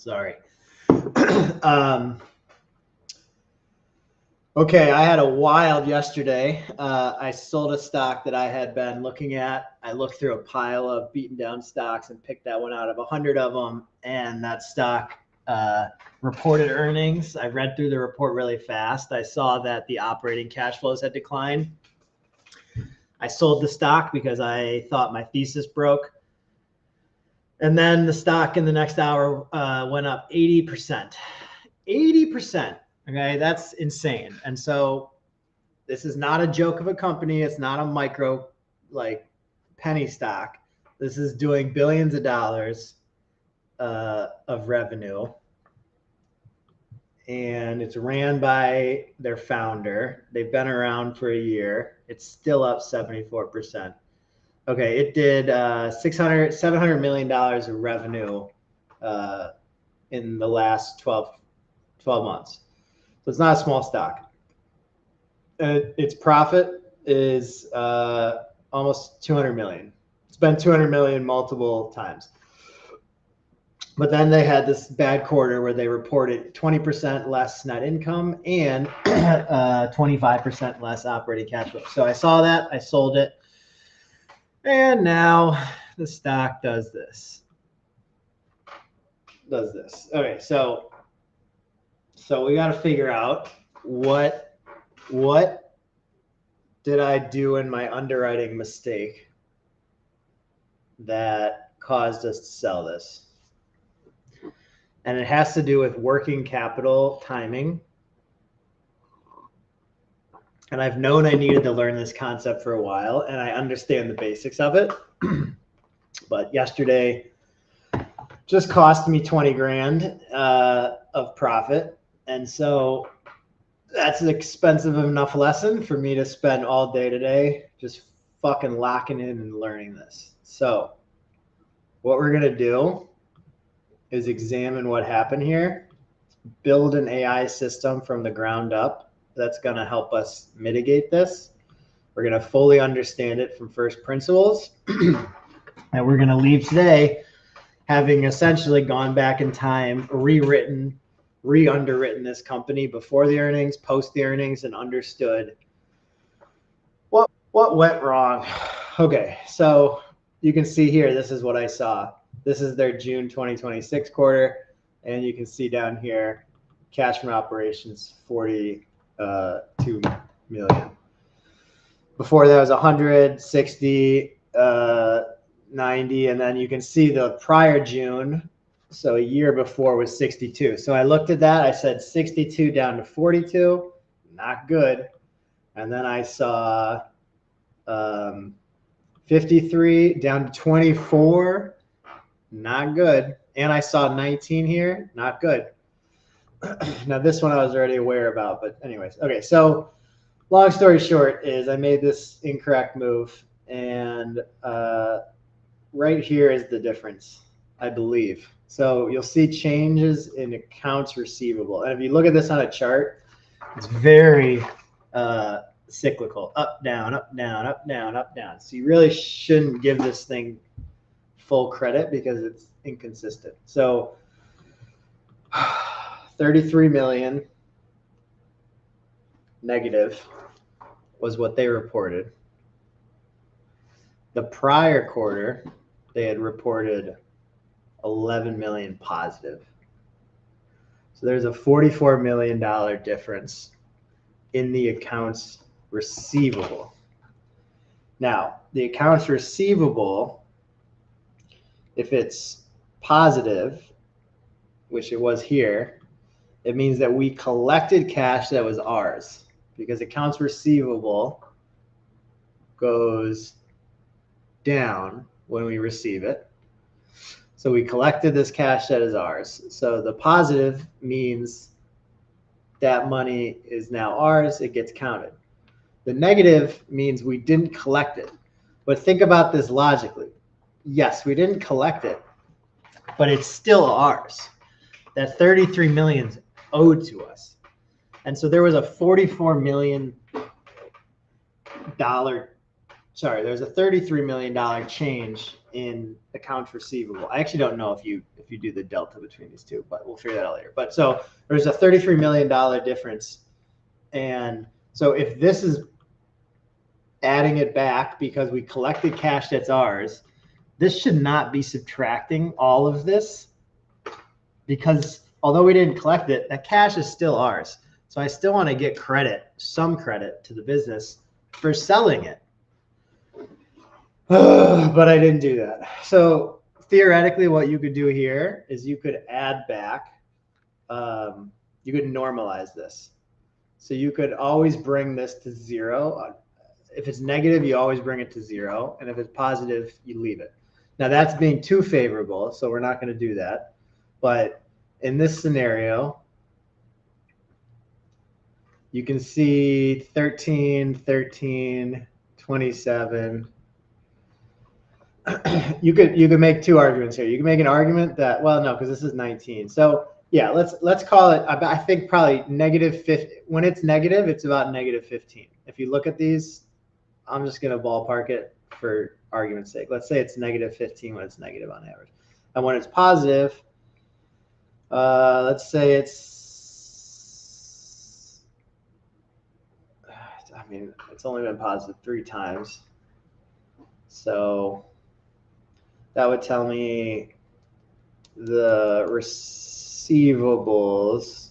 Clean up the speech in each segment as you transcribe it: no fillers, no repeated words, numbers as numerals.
Sorry. Okay, I had a wild yesterday. I sold a stock that I had been looking at. I looked through a pile of beaten down stocks and picked that one out of 100 of them. And that stock reported earnings. I read through the report really fast. I saw that the operating cash flows had declined. I sold the stock because I thought my thesis broke. And then the stock in the next hour went up 80%. 80%. Okay, that's insane. And so this is not a joke of a company. It's not a micro, like, penny stock. This is doing billions of dollars of revenue. And it's ran by their founder. They've been around for a year. It's still up 74%. Okay, it did $700 million of revenue in the last 12 months. So it's not a small stock. Its profit is almost 200 million. It's been 200 million multiple times. But then they had this bad quarter where they reported 20% less net income and 25% less operating cash flow. So I saw that, I sold it. And now the stock does this. Okay, so we got to figure out what did I do in my underwriting mistake that caused us to sell this. And it has to do with working capital timing. And I've known I needed to learn this concept for a while, and I understand the basics of it. But yesterday just cost me 20 grand of profit. And so that's an expensive enough lesson for me to spend all day today just fucking locking in and learning this. So what we're going to do is examine what happened here, build an AI system from the ground up that's going to help us mitigate this. We're going to fully understand it from first principles. And we're going to leave today having essentially gone back in time, re-underwritten this company before the earnings, post the earnings, and understood what went wrong. Okay, so you can see here, this is what I saw. This is their June 2026 quarter, and you can see down here, cash from operations, 42 million. Before that was 100, 60, 90, and then you can see the prior June, so a year before, was 62. So I looked at that, I said 62 down to 42, not good. And then I saw 53 down to 24, not good. And I saw 19 here, not good. Now this one I was already aware about, but anyways. Okay, so long story short is I made this incorrect move, and right here is the difference, I believe. So you'll see changes in accounts receivable. And if you look at this on a chart, it's very cyclical, up, down, up, down, up, down, up, down. So you really shouldn't give this thing full credit because it's inconsistent. So 33 million negative was what they reported. The prior quarter, they had reported 11 million positive. So there's a $44 million difference in the accounts receivable. Now, the accounts receivable, if it's positive, which it was here, it means that we collected cash that was ours, because accounts receivable goes down when we receive it. So we collected this cash that is ours. So the positive means that money is now ours, it gets counted. The negative means we didn't collect it. But think about this logically. Yes, we didn't collect it, but it's still ours. That 33 million is owed to us. And so there was a $44 million sorry, there's a $33 million change in accounts receivable. I actually don't know if you do the delta between these two, but we'll figure that out later. But so there's a $33 million difference. And so if this is adding it back because we collected cash that's ours, this should not be subtracting all of this, because although we didn't collect it, that cash is still ours. So I still want to get credit, some credit to the business for selling it. But I didn't do that. So theoretically, what you could do here is you could add back, you could normalize this. So you could always bring this to zero. If it's negative, you always bring it to zero. And if it's positive, you leave it. Now that's being too favorable, so we're not going to do that. But in this scenario, you can see 13, 13, 27. You could make two arguments here. You can make an argument that, well, no, because this is 19. So yeah, let's call it, I think probably negative 50. When it's negative, it's about negative 15. If you look at these, I'm just going to ballpark it for argument's sake. Let's say it's negative 15 when it's negative on average. And when it's positive, let's say it's, I mean, it's only been positive 3 times. So that would tell me the receivables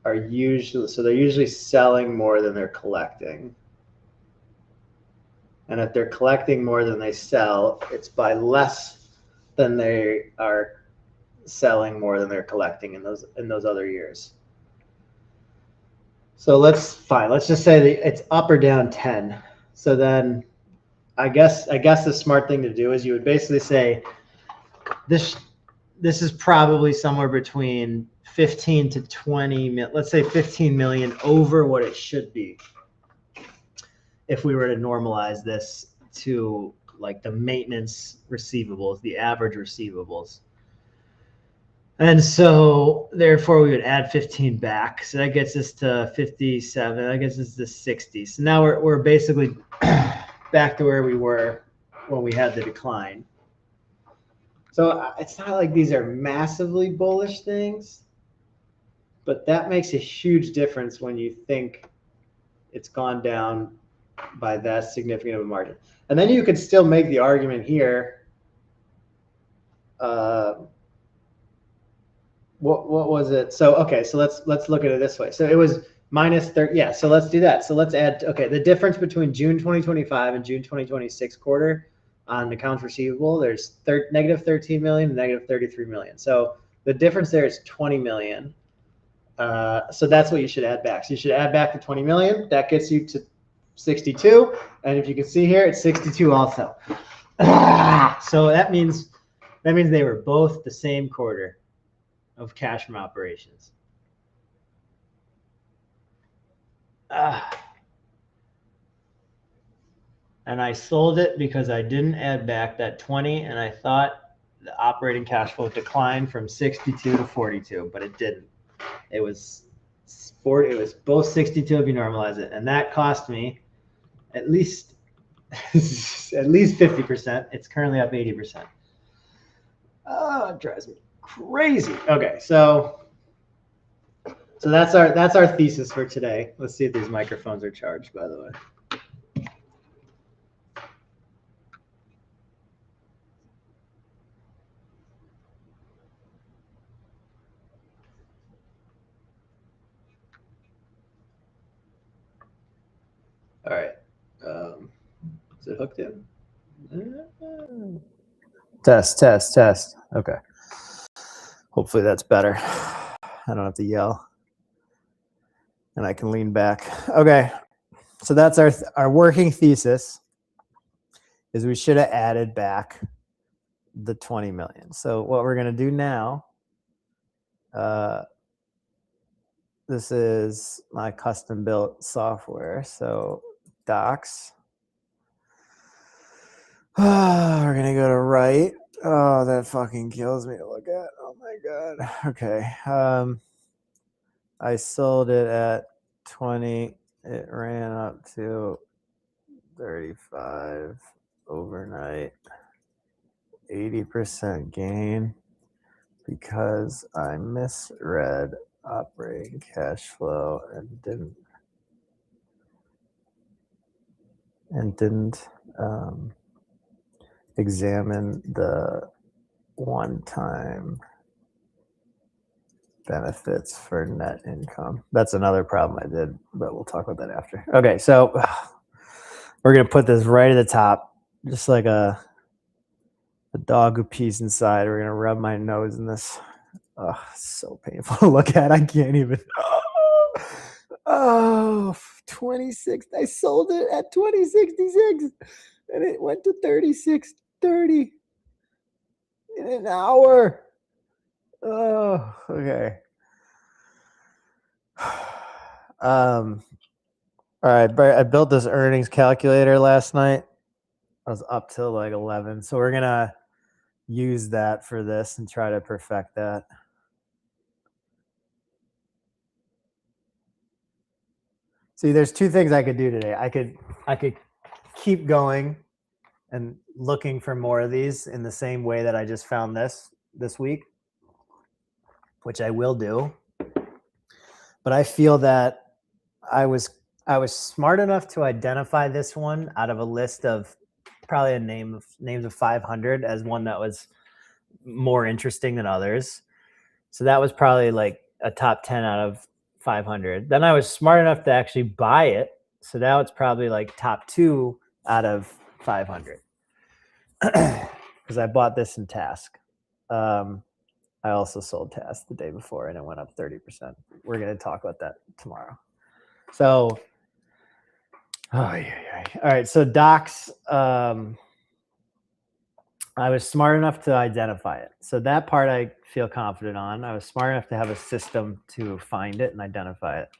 are usually, so they're usually selling more than they're collecting. And if they're collecting more than they sell, it's by less than they are selling more than they're collecting in those other years. So let's just say it's up or down 10. So then I guess the smart thing to do is you would basically say this is probably somewhere between 15 to 20, let's say 15 million over what it should be if we were to normalize this to like the maintenance receivables, the average receivables. And so therefore we would add 15 back. So that gets us to 57. That gets us to 60. So now we're basically back to where we were when we had the decline. So it's not like these are massively bullish things, but that makes a huge difference when you think it's gone down by that significant of a margin. And then you could still make the argument here. What was it? So okay, so let's look at it this way. So it was minus 30. Yeah, so let's do that. So let's add, okay, the difference between June 2025 and June 2026 quarter on accounts receivable, there's negative 13 million and negative 33 million. So the difference there is 20 million. So that's what you should add back. So you should add back the 20 million. That gets you to 62. And if you can see here, it's 62 also. So that means they were both the same quarter of cash from operations. And I sold it because I didn't add back that 20, and I thought the operating cash flow declined from 62 to 42, but it didn't. It was both 62 if you normalize it, and that cost me at least 50%. It's currently up 80%. Oh, it drives me crazy. Okay, so that's our thesis for today. Let's see if these microphones are charged, by the way. All right. Is it hooked in? Test. Okay. Hopefully that's better. I don't have to yell. And I can lean back. Okay. So that's our working thesis, is we should have added back the 20 million. So what we're going to do now, this is my custom built software. So docs. We're going to go to write. Oh, that fucking kills me to look at. Oh my God. Okay. I sold it at 20. It ran up to 35 overnight, 80% gain because I misread operating cash flow and didn't examine the one-time benefits for net income. That's another problem I did, but we'll talk about that after. Okay, so we're going to put this right at the top, just like a dog who pees inside. We're going to rub my nose in this. Oh, it's so painful to look at. I can't even. Oh, 26. I sold it at 2066 and it went to 3630 in an hour. Oh, okay. All right, I built this earnings calculator last night. I was up till like 11. So we're going to use that for this and try to perfect that. See, there's two things I could do today. I could keep going and looking for more of these in the same way that I just found this week, which I will do. But I feel that I was smart enough to identify this one out of a list of probably names of 500 as one that was more interesting than others. So that was probably like a top 10 out of 500. Then I was smart enough to actually buy it. So now it's probably like top 2 out of 500 because I bought this in Task. I also sold Task the day before and it went up 30%. We're going to talk about that tomorrow. So, all right. So Docs, I was smart enough to identify it. So that part I feel confident on. I was smart enough to have a system to find it and identify it.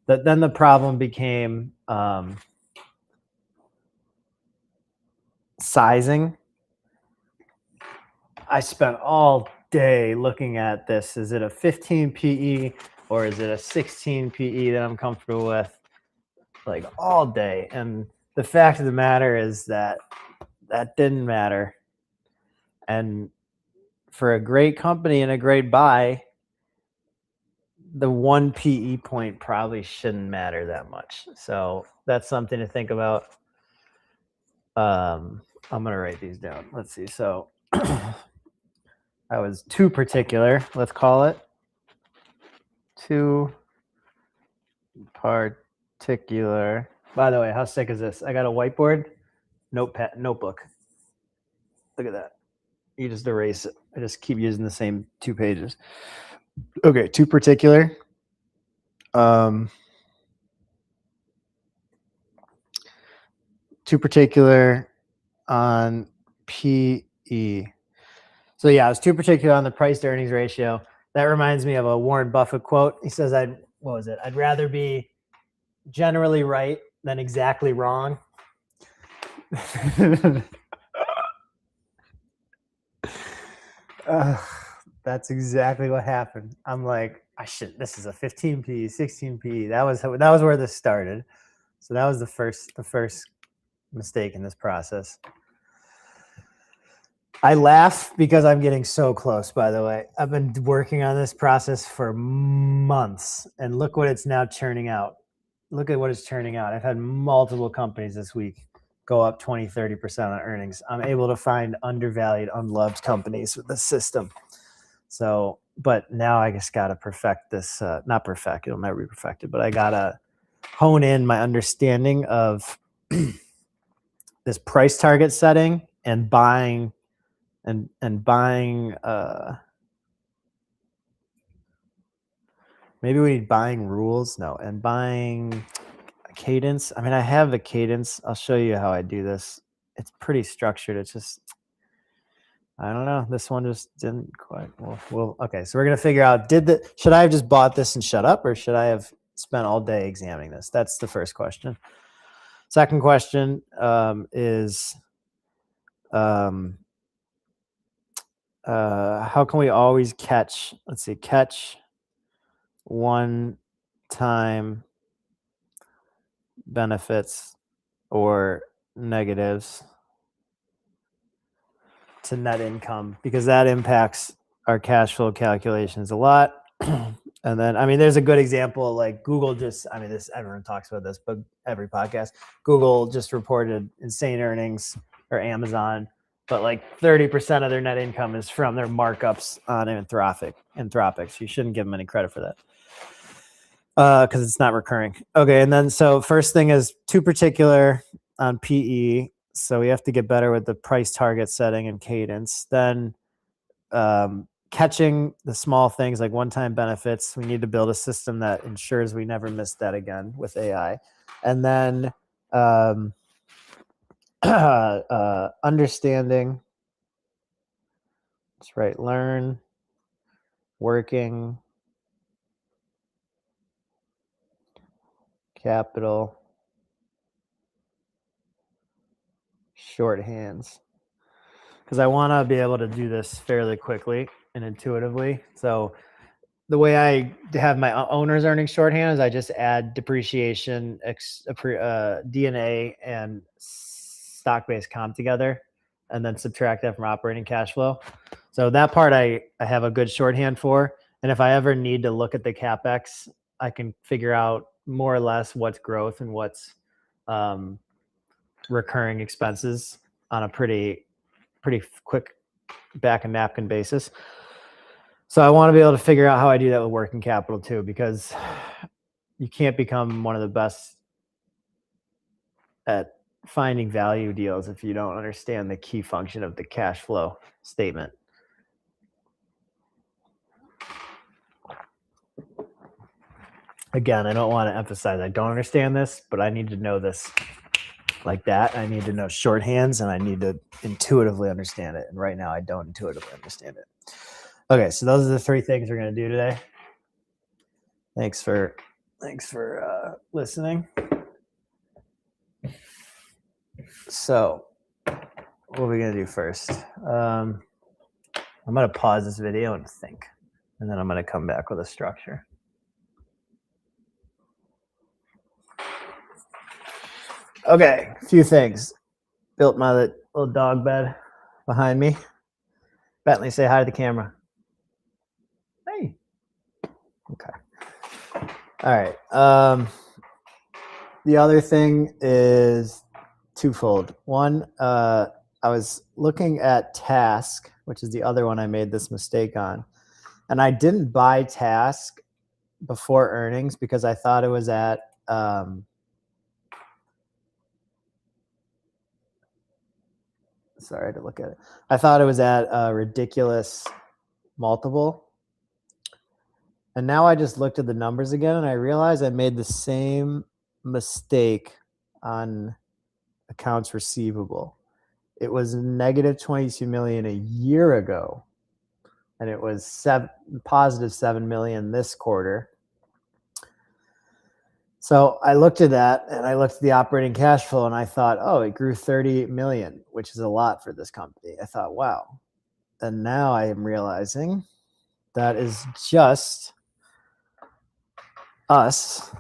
But then the problem became sizing. I spent all day looking at this. Is it a 15 PE or is it a 16 PE that I'm comfortable with? Like all day. And the fact of the matter is that didn't matter. And for a great company and a great buy, the 1 PE point probably shouldn't matter that much. So that's something to think about. I'm going to write these down. Let's see. So I was too particular, let's call it. Too particular. By the way, how sick is this? I got a whiteboard, notebook. Look at that. You just erase it. I just keep using the same 2 pages. Okay, too particular. Too particular on PE. So yeah, I was too particular on the price to earnings ratio. That reminds me of a Warren Buffett quote. He says, I'd rather be generally right than exactly wrong. That's exactly what happened. I'm like, this is a 15 PE, 16 PE. That was where this started. So that was the first mistake in this process. I laugh because I'm getting so close, by the way. I've been working on this process for months, and look what it's now churning out. Look at what it's churning out. I've had multiple companies this week go up 20, 30% on earnings. I'm able to find undervalued, unloved companies with this system. So, but now I just got to perfect this. Not perfect, it'll never be perfected, but I got to hone in my understanding of this price target setting and buying and buying maybe we need buying rules. No, and buying cadence. I mean, I have the cadence. I'll show you how I do this. It's pretty structured. It's just, I don't know. This one just didn't quite. Well, okay. So we're going to figure out, should I have just bought this and shut up, or should I have spent all day examining this? That's the first question. Second question is, how can we always catch one-time benefits or negatives to net income, because that impacts our cash flow calculations a lot. And then, I mean, there's a good example, like Google just, I mean, this, everyone talks about this, but every podcast, Google just reported insane earnings, or Amazon, but like 30% of their net income is from their markups on Anthropic. So you shouldn't give them any credit for that, because it's not recurring. Okay. And then, so first thing is too particular on PE. So we have to get better with the price target setting and cadence. Then, catching the small things like one-time benefits. We need to build a system that ensures we never miss that again with AI. And then understanding. That's right. Learn, working, capital, shorthands. Because I want to be able to do this fairly quickly and intuitively. So the way I have my owner's earnings shorthand is I just add depreciation, DNA, and stock-based comp together, and then subtract that from operating cash flow. So that part I have a good shorthand for. And if I ever need to look at the CapEx, I can figure out more or less what's growth and what's recurring expenses on a pretty quick back and napkin basis. So I want to be able to figure out how I do that with working capital too, because you can't become one of the best at finding value deals if you don't understand the key function of the cash flow statement. Again, I don't want to emphasize I don't understand this, but I need to know this like that. I need to know shorthands, and I need to intuitively understand it. And right now I don't intuitively understand it. Okay, so those are the three things we're going to do today. Thanks for listening. So what are we going to do first? I'm going to pause this video and think, and then I'm going to come back with a structure. Okay, a few things. Built my little dog bed behind me. Bentley, say hi to the camera. Hey. Okay. All right. The other thing is twofold. One, I was looking at Task, which is the other one I made this mistake on. And I didn't buy Task before earnings because I thought it was at sorry, I had to look at it. I thought it was at a ridiculous multiple. And now I just looked at the numbers again and I realized I made the same mistake on accounts receivable. It was negative 22 million a year ago, and it was positive 7 million this quarter. So I looked at that and I looked at the operating cash flow and I thought, oh, it grew 30 million, which is a lot for this company. I thought, wow. And now I am realizing that is just us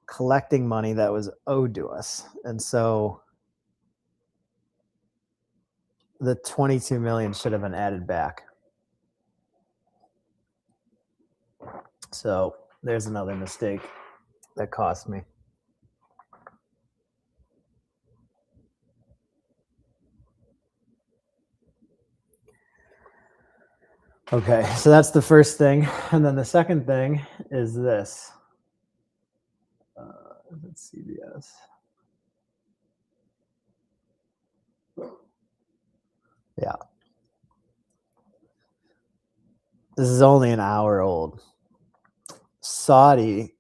collecting money that was owed to us. And so the 22 million should have been added back. So there's another mistake that cost me. Okay, so that's the first thing. And then the second thing is this. Let's CBS. Yeah. This is only an hour old. Saudi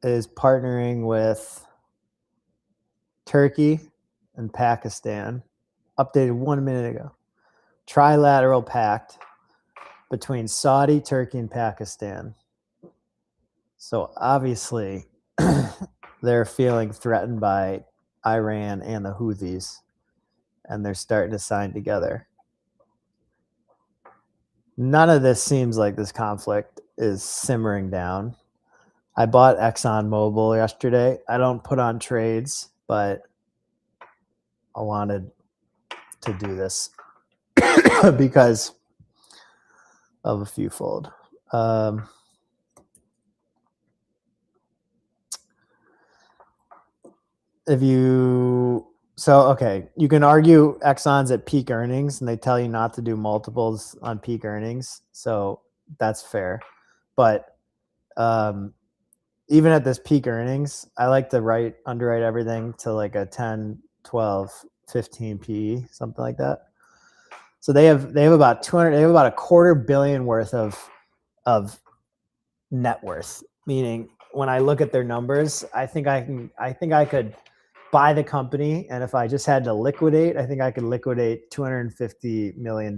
is partnering with Turkey and Pakistan, updated 1 minute ago. Trilateral pact between Saudi, Turkey, and Pakistan. So obviously they're feeling threatened by Iran and the Houthis, and they're starting to sign together. None of this seems like this conflict is simmering down. I bought ExxonMobil yesterday. I don't put on trades, but I wanted to do this because of a few fold. You can argue Exxon's at peak earnings and they tell you not to do multiples on peak earnings. So that's fair. But even at this peak earnings, I like to underwrite everything to like a 10, 12, 15 PE, something like that. So they have about a $250 million worth of net worth, meaning when I look at their numbers, I think I could buy the company, and if I just had to liquidate, I think I could liquidate $250 billion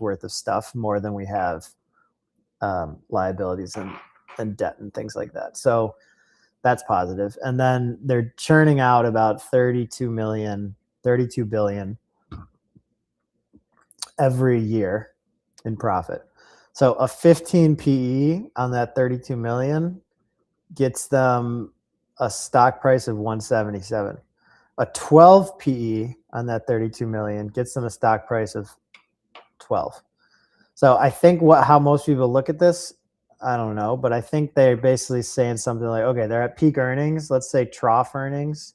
worth of stuff, more than we have liabilities and debt and things like that. So that's positive. And then they're churning out about 32 billion every year in profit. So a 15 PE on that 32 million gets them a stock price of 177. A 12 PE on that 32 million gets them a stock price of 12. So I think how most people look at this, I don't know, but I think they're basically saying something like, okay, they're at peak earnings. Let's say trough earnings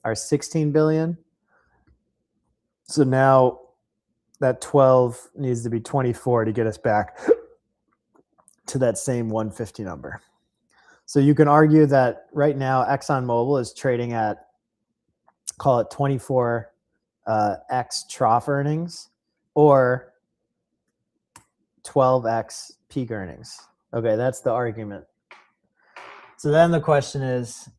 are 16 billion. So now that 12 needs to be 24 to get us back to that same 150 number. So you can argue that right now ExxonMobil is trading at, call it 24 X trough earnings or 12X peak earnings. Okay, that's the argument. So then the question is,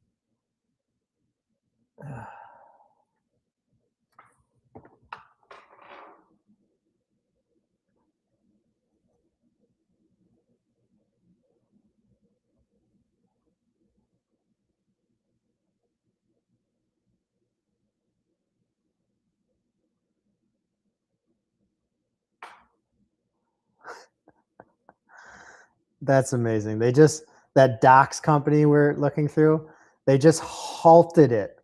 that's amazing. That docs company we're looking through, they just halted it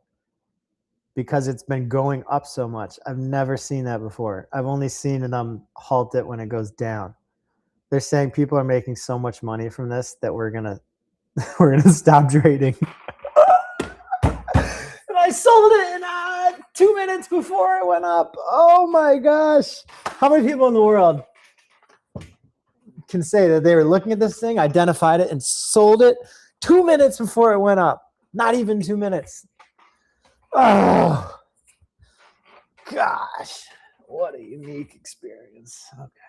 because it's been going up so much. I've never seen that before. I've only seen them halt it when it goes down. They're saying people are making so much money from this that we're gonna stop trading. And I sold it in 2 minutes before it went up. Oh my gosh. How many people in the world can say that they were looking at this thing, identified it, and sold it 2 minutes before it went up? Not even 2 minutes. Oh, gosh. What a unique experience. Okay.